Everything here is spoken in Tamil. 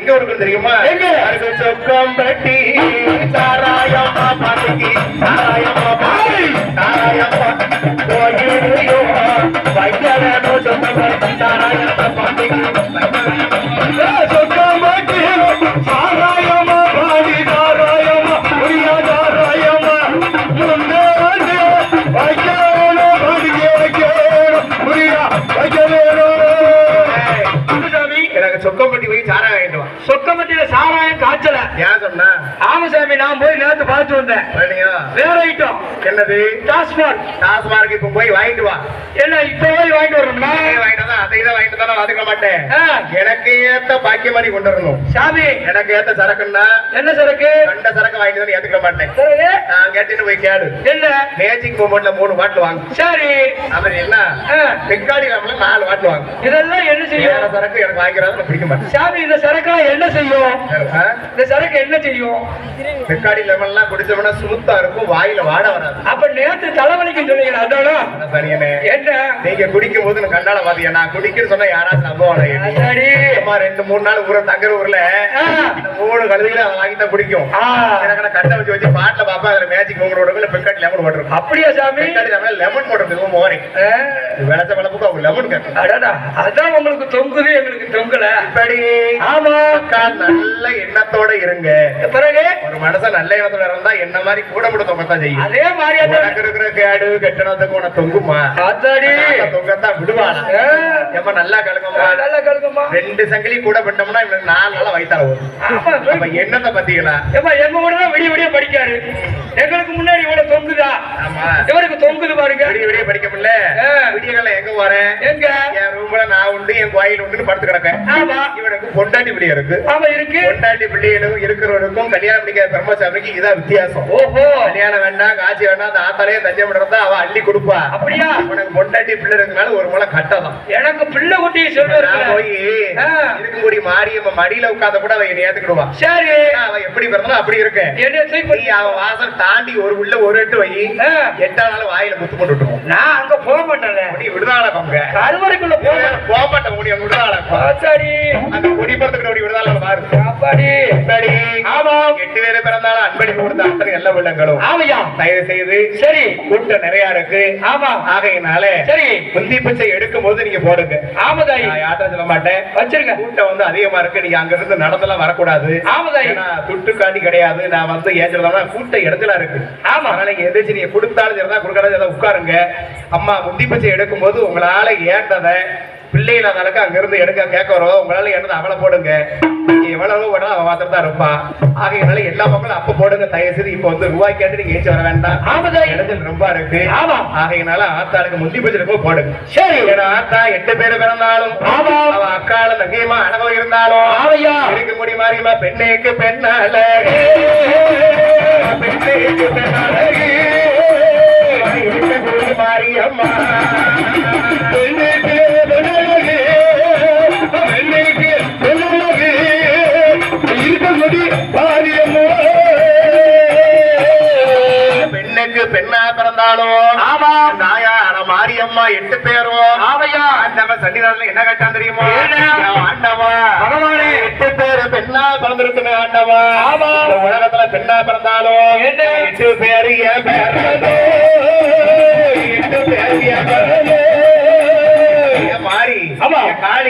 எங்க இருக்கு தெரியுமா? சொக்கம்பட்டி சாராயம்மா பாட்டிக்கு சாராயம்மா பாட்டி சாராயம்மா கோயிலையோ வைக்கலனோ சொக்கம்பட்டி சாராயம்மா பாட்டிக்கு சொக்கம்பட்டி சாராயம்மா பாடி சாராயம்மா புரியா சாராயம்மா முன்னே வைக்கலனோ புரியா வைக்கலேனோ. எனக்கு சொக்கம்பட்டி போய் சாராயம் வாங்கிட்டு வா. சொக்கம்பட்டியில சாராயம் காய்ச்சல ஏன் சொன்னா? ஆமசாமி நான் போய் நேரத்து பார்த்து வந்தேன். வேற ஐட்டம் என்னது? டாஸ்மார்க். டாஸ்மார்க் இப்ப போய் வாங்கிட்டு வா. என்ன இப்ப போய் வாங்கிட்டு வரணும்னா? வாங்கிட்டு தான் அதை தான் வாங்கிட்டு தான் வாதிக்க மாட்டேன். எனக்கு ஏத்த பாக்கிய மாதிரி கொண்டு வரணும் சாமி. எனக்கு ஏத்த சரக்குன்னா என்ன சரக்கு? கண்ட சரக்கு வாங்கிட்டு தான் ஏத்துக்க மாட்டேன். நான் கேட்டுன்னு போய் கேடு. என்ன மேஜிக் மூமெண்ட்ல 3 பாட்டில் வாங்க. சரி. அவர் என்ன பெக்காடி நம்மள 4 பாட்டில் வாங்க. இதெல்லாம் என்ன செய்யும்? சரக்கு எனக்கு வாங்கிக்கிறது பிடிக்க மாட்டேன். சாமி இந்த சரக்கு என்ன செய்யும்? இந்த சரக்கு என்ன செய்யும்? பெக்காடி லெமன்லாம் குடிச்சோம்னா சுமுத்தா இருக்கும், வாயில வாட வராது. அப்ப நேத்து தலைவலிக்கு சொல்லுங்க. அதானே சரியனே. என்ன நீங்க குடிக்கும் போது கண்ணால பாத்தீங்க, நான் குடிக்கிறேன்னு சொன்னா யாராவது நம்புவாங்க? 2-3 நாள் ஊர தங்குற ஊர்ல 3 கழுதையில அதை வாங்கி தான் குடிக்கும். எனக்கு கட்டை வச்சு பாட்டில பாப்பா அதுல மேஜிக் மூமெண்ட் பெக்காடி லெமன் போட்டுருக்கும். அப்படியா சாமி? பெக்காடி லெமன் போட்டுருக்கும். மோரி விளைச்ச வளப்புக்கு அவங்க லெமன் கேட்கும். அதான் உங்களுக்கு தொங்குது, எங்களுக்கு தொங்கல. இப்படி ஆமா நல்ல எண்ணத்தோட இருங்க. பிறகு ஒரு மனசன் நல்ல எண்ணத்தோட இருந்தா என்ன மாதிரி கூட கூட தொங்கத்தான் செய்யும். அதே மாதிரி இருக்கிற கேடு கெட்டணத்துக்கு உன தொங்குமா? தொங்கத்தான் விடுவானா? எப்ப நல்லா கழுகுமா? நல்லா கழுகுமா? 2 சங்கிலி கூட பண்ணோம்னா இவனுக்கு 4 நாளா வயித்தால வரும். எண்ணத்தை பத்தீங்களா? எங்க கூட தான் விடிய விடிய படிக்காரு. எங்களுக்கு முன்னாடி இவ்வளவு தொங்குதா? ஆமா இவருக்கு தொங்குது பாருங்க. விடிய விடிய படிக்க முடியல. விடியகால எங்க வரேன்? எங்க என் ரூம்ல நான் உண்டு, என் கோயில் உண்டு படுத்து கிடக்கேன். ஆமா இவனுக்கு பொண்டாட்டி பிள்ளைய இருக்கு. ஆமா இருக்கு. பொண்டாட்டி பிள்ளைகளுக்கும் இருக்கிறவனுக்கும் கல்யாணம் பண்ணிக்க பிரம்மசாமிக்கு இதான் வித்தியாசம். ஓஹோ கல்யாணம் வேண்டாம், காட்சி வேண்டாம், அந்த ஆத்தாலேயே தஞ்சை பண்றதா அவ அள்ளி கொடுப்பா. அப்படியா? உனக்கு பொண்டாட்டி பிள்ளை இருக்கனால ஒரு முளை கட்டதான். எனக்கு பிள்ளை குட்டி சொல்ற போய் இருக்கும்படி மாரியம்ம மடியில உட்கார்ந்த கூட அவ என்னை ஏத்துக்கிடுவா. சரி அவ எப்படி பிறந்தாலும் அப்படி இருக்கு. அவன் வாசல் தாண்டி ஒரு உள்ள ஒரு எட்டு வை 8ஆம் நாள் வாயில முத்து போட்டு விட்டுருவோம். நான் அங்க போக மாட்டேன். விடுதாள பங்க கருவறைக்குள்ள போக மாட்டேன். முடியும் விடுதாள அந்த குடி பறத்துக்கிட்ட விடுதாள பாரு. ஆமா 8 பேரு பிறந்தாலும் அன்படி கொடுத்த அத்தனை எல்லா உள்ளங்களும் ஆமையா தயவு செய்து. சரி கூட்டம் நிறைய இருக்கு. ஆமா ஆகையினால சரி முந்தி பிச்சை எடுக்கும் போது நீங்க போடுங்க. ஆமதாய் யார்ட்ட சொல்ல மாட்டேன். வச்சிருக்க கூட்டம் வந்து அதிகமா இருக்கு. நீங்க அங்க இருந்து நடந்தெல்லாம் வரக்கூடாது. ஆமதாய் துட்டு காண்டி கிடையாது. நான் வந்து ஏற்றதா கூட்ட இடத்துல இருக்கு. ஆமா அதனால நீங்க எதிர்த்து நீங்க கொடுத்தாலும் சரிதான் கொடுக்கறது உட்காருங்க. அம்மா முந்தி பிச்சை எடுக்கும் போது உங்களால ஏற்றத பிள்ளைகள் அதற்கு அங்க இருந்து எடுக்க கேட்க வரும். உங்களால என்னது அவளை போடுங்க. எவ்வளவு போட்டாலும் அவன் மாத்திரம் தான் இருப்பா. ஆகையினால எல்லா மக்களும் அப்ப போடுங்க. தயவு செய்து இப்ப வந்து ரூபாய் கேட்டு நீங்க ஏச்சு வர வேண்டாம். இடத்தில் ரொம்ப இருக்கு. ஆகையினால ஆத்தாளுக்கு முந்தி பட்சத்துக்கு போடுங்க. சரி ஆத்தா 8 பேரு பிறந்தாலும் அவ அக்கால தங்கையமா அனுபவம் இருந்தாலும் இருக்க முடி மாறியமா பெண்ணுக்கு பெண்ணால பெண்ணுக்கு பெண்ணாலி மாரியம்மா பெண்ணுக்கு பெண்ணுக்கு பெண்ணா பிறந்தாலும் ஆமா நாயார மாரியம்மா 8 பேரும் ஆமையா நம்ம சன்னிதானத்துல என்ன கேட்டான் தெரியுமா? ஆண்டவா பகவானே 8 பேரு பெண்ணா பிறந்திருக்குமே ஆண்டவா. ஆமா உலகத்துல பெண்ணா பிறந்தாலும் 8 பேரு என் பேர்